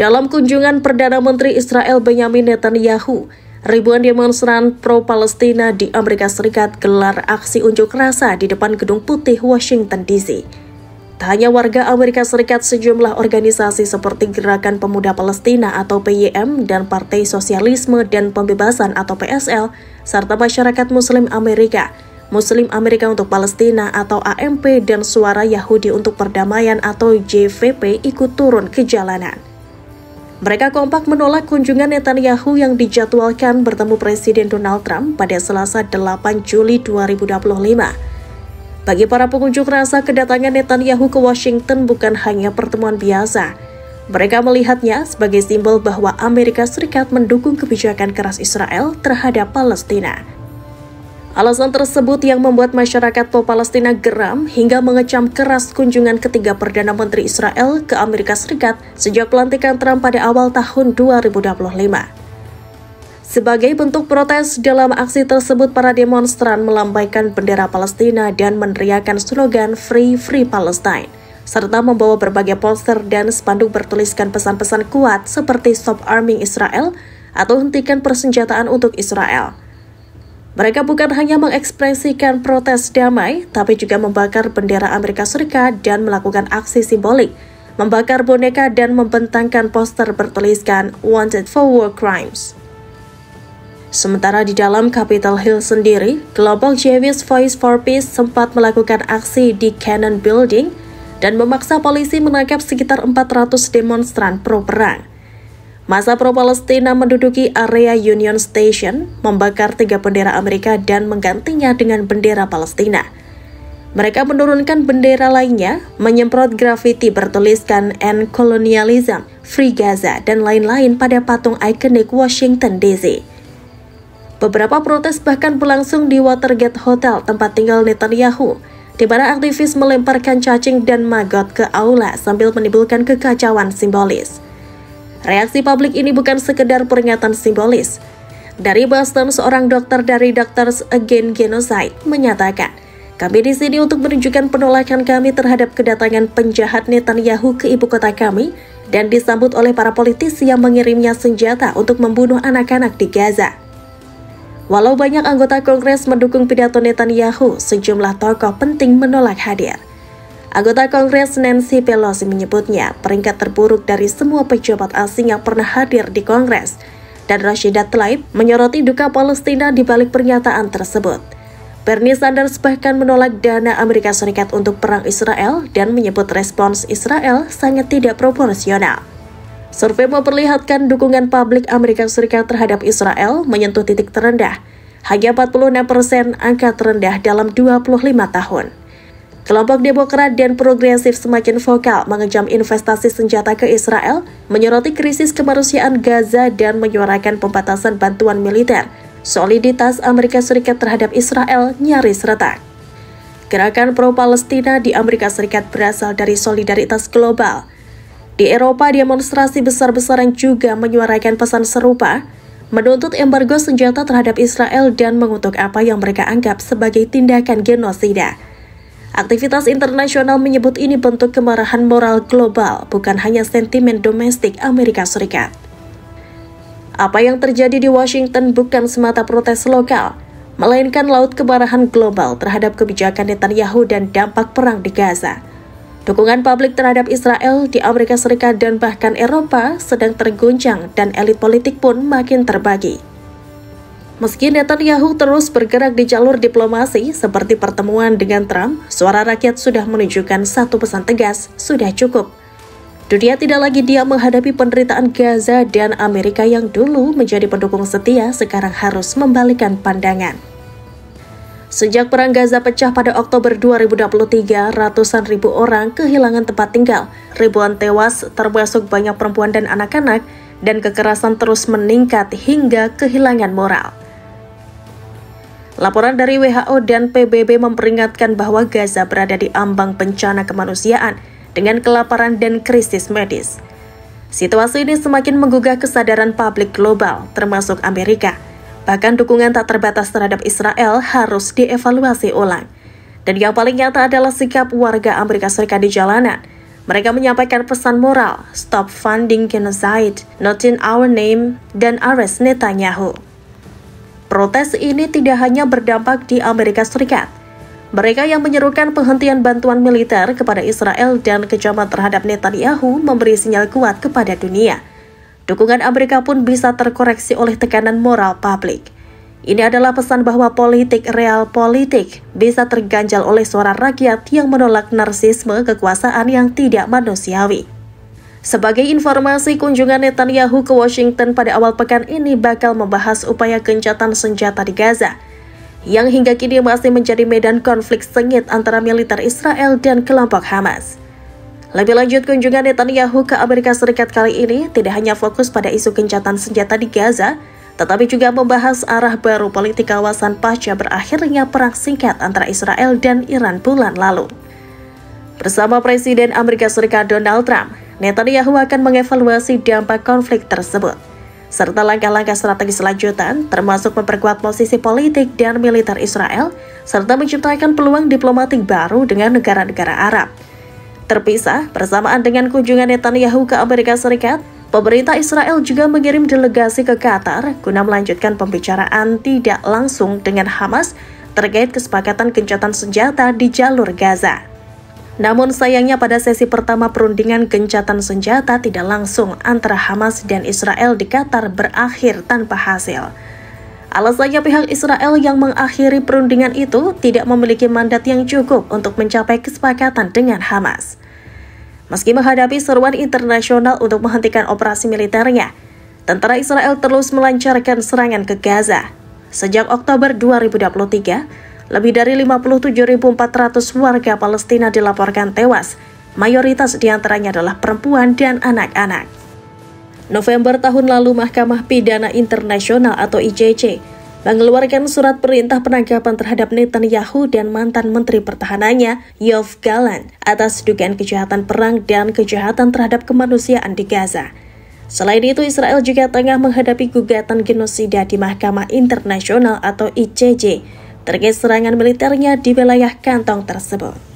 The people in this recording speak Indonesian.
Dalam kunjungan Perdana Menteri Israel Benyamin Netanyahu, ribuan demonstran pro-Palestina di Amerika Serikat gelar aksi unjuk rasa di depan Gedung Putih, Washington DC. Tak hanya warga Amerika Serikat, sejumlah organisasi seperti Gerakan Pemuda Palestina atau PYM dan Partai Sosialisme dan Pembebasan atau PSL, serta masyarakat Muslim Amerika, Muslim Amerika untuk Palestina atau AMP dan Suara Yahudi untuk Perdamaian atau JVP ikut turun ke jalanan. Mereka kompak menolak kunjungan Netanyahu yang dijadwalkan bertemu Presiden Donald Trump pada Selasa 8 Juli 2025. Bagi para pengunjuk rasa, kedatangan Netanyahu ke Washington bukan hanya pertemuan biasa. Mereka melihatnya sebagai simbol bahwa Amerika Serikat mendukung kebijakan keras Israel terhadap Palestina. Alasan tersebut yang membuat masyarakat pro-Palestina geram hingga mengecam keras kunjungan ketiga Perdana Menteri Israel ke Amerika Serikat sejak pelantikan Trump pada awal tahun 2025. Sebagai bentuk protes dalam aksi tersebut, para demonstran melambaikan bendera Palestina dan meneriakkan slogan Free Free Palestine, serta membawa berbagai poster dan spanduk bertuliskan pesan-pesan kuat seperti Stop Arming Israel atau hentikan persenjataan untuk Israel. Mereka bukan hanya mengekspresikan protes damai, tapi juga membakar bendera Amerika Serikat dan melakukan aksi simbolik, membakar boneka dan membentangkan poster bertuliskan Wanted for War Crimes. Sementara di dalam Capitol Hill sendiri, kelompok Jewish Voice for Peace sempat melakukan aksi di Cannon Building dan memaksa polisi menangkap sekitar 400 demonstran pro-perang. Massa pro-Palestina menduduki area Union Station, membakar 3 bendera Amerika dan menggantinya dengan bendera Palestina. Mereka menurunkan bendera lainnya, menyemprot grafiti bertuliskan End Colonialism, Free Gaza, dan lain-lain pada patung ikonik Washington DC. Beberapa protes bahkan berlangsung di Watergate Hotel, tempat tinggal Netanyahu, di mana aktivis melemparkan cacing dan maggot ke aula sambil menimbulkan kekacauan simbolis. Reaksi publik ini bukan sekedar peringatan simbolis. Dari Boston, seorang dokter dari Doctors Against Genocide menyatakan, "Kami di sini untuk menunjukkan penolakan kami terhadap kedatangan penjahat Netanyahu ke ibu kota kami dan disambut oleh para politisi yang mengirimnya senjata untuk membunuh anak-anak di Gaza." Walau banyak anggota Kongres mendukung pidato Netanyahu, sejumlah tokoh penting menolak hadir. Anggota Kongres Nancy Pelosi menyebutnya peringkat terburuk dari semua pejabat asing yang pernah hadir di Kongres, dan Rashida Tlaib menyoroti duka Palestina di balik pernyataan tersebut. Bernie Sanders bahkan menolak dana Amerika Serikat untuk perang Israel dan menyebut respons Israel sangat tidak proporsional. Survei memperlihatkan dukungan publik Amerika Serikat terhadap Israel menyentuh titik terendah, hanya 46%, angka terendah dalam 25 tahun. Kelompok Demokrat dan Progresif semakin vokal mengecam investasi senjata ke Israel, menyoroti krisis kemanusiaan Gaza dan menyuarakan pembatasan bantuan militer. Soliditas Amerika Serikat terhadap Israel nyaris retak. Gerakan pro-Palestina di Amerika Serikat berasal dari solidaritas global. Di Eropa, demonstrasi besar-besaran juga menyuarakan pesan serupa, menuntut embargo senjata terhadap Israel dan mengutuk apa yang mereka anggap sebagai tindakan genosida. Aktivitas internasional menyebut ini bentuk kemarahan moral global, bukan hanya sentimen domestik Amerika Serikat. Apa yang terjadi di Washington bukan semata protes lokal, melainkan laut kemarahan global terhadap kebijakan Netanyahu dan dampak perang di Gaza. Dukungan publik terhadap Israel di Amerika Serikat dan bahkan Eropa sedang terguncang dan elit politik pun makin terbagi. Meski Netanyahu terus bergerak di jalur diplomasi seperti pertemuan dengan Trump, suara rakyat sudah menunjukkan satu pesan tegas, sudah cukup. Dunia tidak lagi diam menghadapi penderitaan Gaza dan Amerika yang dulu menjadi pendukung setia sekarang harus membalikkan pandangan. Sejak perang Gaza pecah pada Oktober 2023, ratusan ribu orang kehilangan tempat tinggal, ribuan tewas termasuk banyak perempuan dan anak-anak, dan kekerasan terus meningkat hingga kehilangan moral. Laporan dari WHO dan PBB memperingatkan bahwa Gaza berada di ambang bencana kemanusiaan dengan kelaparan dan krisis medis. Situasi ini semakin menggugah kesadaran publik global, termasuk Amerika. Bahkan dukungan tak terbatas terhadap Israel harus dievaluasi ulang. Dan yang paling nyata adalah sikap warga Amerika Serikat di jalanan. Mereka menyampaikan pesan moral, stop funding genocide, not in our name, dan arrest Netanyahu. Protes ini tidak hanya berdampak di Amerika Serikat. Mereka yang menyerukan penghentian bantuan militer kepada Israel dan kecaman terhadap Netanyahu memberi sinyal kuat kepada dunia. Dukungan Amerika pun bisa terkoreksi oleh tekanan moral publik. Ini adalah pesan bahwa politik real politik bisa terganjal oleh suara rakyat yang menolak narsisme kekuasaan yang tidak manusiawi. Sebagai informasi, kunjungan Netanyahu ke Washington pada awal pekan ini bakal membahas upaya gencatan senjata di Gaza, yang hingga kini masih menjadi medan konflik sengit antara militer Israel dan kelompok Hamas. Lebih lanjut, kunjungan Netanyahu ke Amerika Serikat kali ini tidak hanya fokus pada isu gencatan senjata di Gaza, tetapi juga membahas arah baru politik kawasan pasca berakhirnya perang singkat antara Israel dan Iran bulan lalu. Bersama Presiden Amerika Serikat Donald Trump, Netanyahu akan mengevaluasi dampak konflik tersebut, serta langkah-langkah strategis lanjutan, termasuk memperkuat posisi politik dan militer Israel, serta menciptakan peluang diplomatik baru dengan negara-negara Arab. Terpisah, bersamaan dengan kunjungan Netanyahu ke Amerika Serikat, pemerintah Israel juga mengirim delegasi ke Qatar guna melanjutkan pembicaraan tidak langsung dengan Hamas terkait kesepakatan gencatan senjata di jalur Gaza. Namun sayangnya pada sesi pertama perundingan gencatan senjata tidak langsung antara Hamas dan Israel di Qatar berakhir tanpa hasil. Alasannya pihak Israel yang mengakhiri perundingan itu tidak memiliki mandat yang cukup untuk mencapai kesepakatan dengan Hamas. Meski menghadapi seruan internasional untuk menghentikan operasi militernya, tentara Israel terus melancarkan serangan ke Gaza. Sejak Oktober 2023, lebih dari 57.400 warga Palestina dilaporkan tewas, mayoritas diantaranya adalah perempuan dan anak-anak. November tahun lalu, Mahkamah Pidana Internasional atau ICC mengeluarkan surat perintah penangkapan terhadap Netanyahu dan mantan Menteri Pertahanannya, Yoav Gallant, atas dugaan kejahatan perang dan kejahatan terhadap kemanusiaan di Gaza. Selain itu, Israel juga tengah menghadapi gugatan genosida di Mahkamah Internasional atau ICJ terkait serangan militernya di wilayah kantong tersebut.